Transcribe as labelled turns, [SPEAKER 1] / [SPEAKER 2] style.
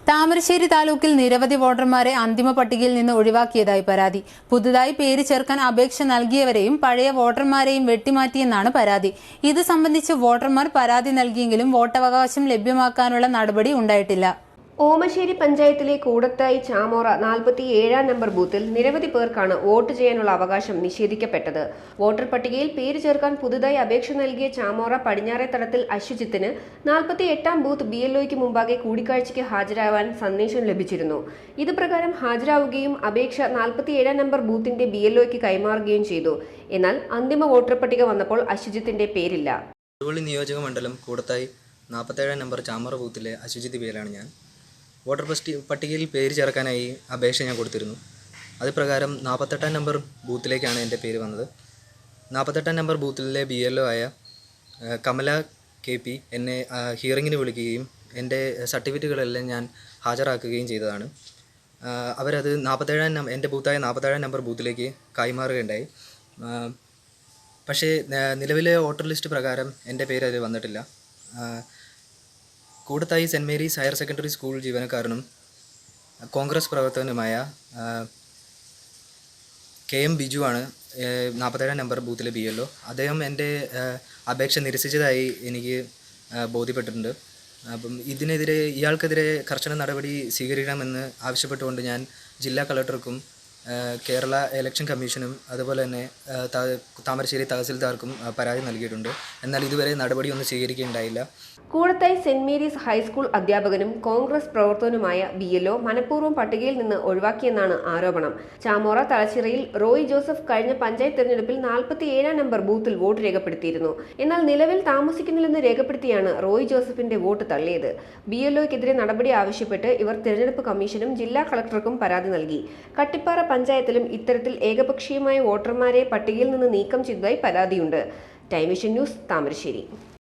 [SPEAKER 1] താമരശ്ശേരി താലൂക്കിൽ നിരവധി വോട്ടർമാരെ അന്തിമ പട്ടികയിൽ നിന്ന് ഒഴിവാക്കിയതായി പരാതി. പുതുതായി പേര് ചേർക്കാൻ അപേക്ഷ നൽകിയവരെയും പഴയ വോട്ടർമാരെയും വെട്ടിമാറ്റിയെന്നാണ് പരാതി. ഇത് സംബന്ധിച്ച് വോട്ടർമാർ പരാതി നൽകിയെങ്കിലും വോട്ടവകാശം ലഭ്യമാക്കാനുള്ള നടപടി ഉണ്ടായിട്ടില്ല.
[SPEAKER 2] ഓമശ്ശേരി പഞ്ചായത്തിലെ കൂടത്തായി ചാമോറ 47-ാം നമ്പർ ബൂത്തിൽ നിരവധി പേർക്കാണ് വോട്ട് ചെയ്യാനുള്ള അവകാശം നിഷേധിക്കപ്പെട്ടത്. വോട്ടർ പട്ടികയിൽ പേര് ചേർക്കാൻ പുതുതായി അപേക്ഷ നൽകിയ ചാമോറ പടിഞ്ഞാറേത്തടത്തിൽ അശ്വജിത്തിന് 48-ാം ബൂത്ത് BLOയ്ക്ക് മുമ്പാകെ കൂടിക്കാഴ്ചയ്ക്ക് ഹാജരാവാൻ സന്ദേശം ലഭിച്ചിരുന്നു. ഇത് പ്രകാരം ഹാജരാവുകയും അപേക്ഷ 47-ാം നമ്പർ ബൂത്തിന്റെ BLOയ്ക്ക് കൈമാറുകയും ചെയ്തു. എന്നാൽ അന്തിമ വോട്ടർ പട്ടിക വന്നപ്പോൾ അശ്വജിത്തിന്റെ പേരില്ല.
[SPEAKER 3] നിയോജക മണ്ഡലം കൂടത്തായി 47-ാം നമ്പർ ചാമോറ ബൂത്തിലെ അശ്വജിത്ത് പേരാണ് ഞാൻ. വോട്ടർ പട്ടികയിൽ പേര് ചേർക്കാനായി അപേക്ഷ ഞാൻ കൊടുത്തിരുന്നു. അത് പ്രകാരം 48-ാം നമ്പർ ബൂത്തിലേക്കാണ് എൻ്റെ പേര് വന്നത്. 48-ാം നമ്പർ ബൂത്തിലെ BLO ആയ കമല KP എന്നെ ഹിയറിങ്ങിന് വിളിക്കുകയും എൻ്റെ സർട്ടിഫിക്കറ്റുകളെല്ലാം ഞാൻ ഹാജരാക്കുകയും ചെയ്തതാണ്. അവരത് എൻ്റെ ബൂത്തായ 47-ാം നമ്പർ ബൂത്തിലേക്ക് കൈമാറുകയുണ്ടായി. പക്ഷേ നിലവിലെ വോട്ടർ ലിസ്റ്റ് പ്രകാരം എൻ്റെ പേര് അതിൽ വന്നിട്ടില്ല. Koodathai Saint Mary's higher secondary school ജീവനക്കാരനും കോൺഗ്രസ് പ്രവർത്തകനുമായ KM ബിജുവാണ് 47-ാം നമ്പർ ബൂത്തിലെ BLO. അദ്ദേഹം എൻ്റെ അപേക്ഷ നിരസിച്ചതായി എനിക്ക് ബോധ്യപ്പെട്ടിട്ടുണ്ട്. അപ്പം ഇയാൾക്കെതിരെ കർശന നടപടി സ്വീകരിക്കണമെന്ന് ആവശ്യപ്പെട്ടുകൊണ്ട് ഞാൻ ജില്ലാ കളക്ടർക്കും കേരള ഇലക്ഷൻ കമ്മീഷനും അതുപോലെ തന്നെ താമരശ്ശേരി തഹസിൽദാർക്കും പരാതി നൽകിയിട്ടുണ്ട്. എന്നാൽ ഇതുവരെ നടപടിയൊന്നും സ്വീകരിക്കുകയുണ്ടായില്ല.
[SPEAKER 2] കൂടത്തായി സെന്റ് മേരീസ് ഹൈസ്കൂൾ അധ്യാപകനും കോൺഗ്രസ് പ്രവർത്തകനുമായ BLO മനഃപൂർവ്വം പട്ടികയിൽ നിന്ന് ഒഴിവാക്കിയെന്നാണ് ആരോപണം. ചാമോറ തലച്ചിറയിൽ റോയ് ജോസഫ് കഴിഞ്ഞ പഞ്ചായത്ത് തെരഞ്ഞെടുപ്പിൽ 47-ാം നമ്പർ ബൂത്തിൽ വോട്ട് രേഖപ്പെടുത്തിയിരുന്നു. എന്നാൽ നിലവിൽ താമസിക്കുന്നില്ലെന്ന് രേഖപ്പെടുത്തിയാണ് റോയ് ജോസഫിന്റെ വോട്ട് തള്ളിയത്. BLOയ്ക്കെതിരെ നടപടി ആവശ്യപ്പെട്ട് ഇവർ തെരഞ്ഞെടുപ്പ് കമ്മീഷനും ജില്ലാ കളക്ടർക്കും പരാതി നൽകി. കട്ടിപ്പാറ പഞ്ചായത്തിലും ഇത്തരത്തിൽ ഏകപക്ഷീയമായ വോട്ടർമാരെ പട്ടികയിൽ നിന്ന് നീക്കം ചെയ്തതായി പരാതിയുണ്ട്. Time vision news, Thamarassery.